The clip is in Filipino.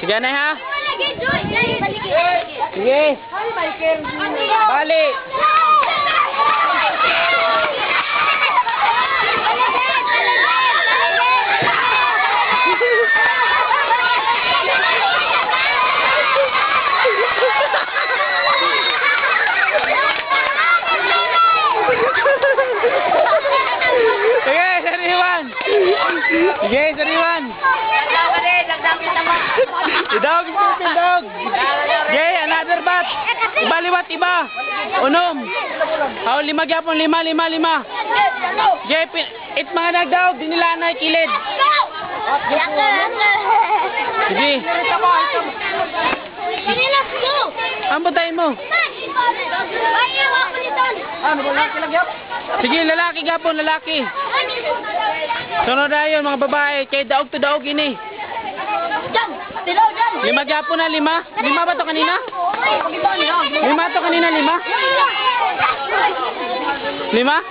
Sige na ha. Sige. Balik. Sige, sariwan. Sige, sariwan. Tidog, tidog. Sige, another bat. Iba liwat, iba. Unom. Oh, 5 gyapon, 5. Sige, it mga nagdaw, dinila na kilid. Sige. Ang butay mo. Sige, lalaki gapon, lalaki. Sunod na yun, mga babae. Kaya daog to daog ini. 5 gapon na, 5. 5 ba to kanina? 5 to kanina, 5? 5?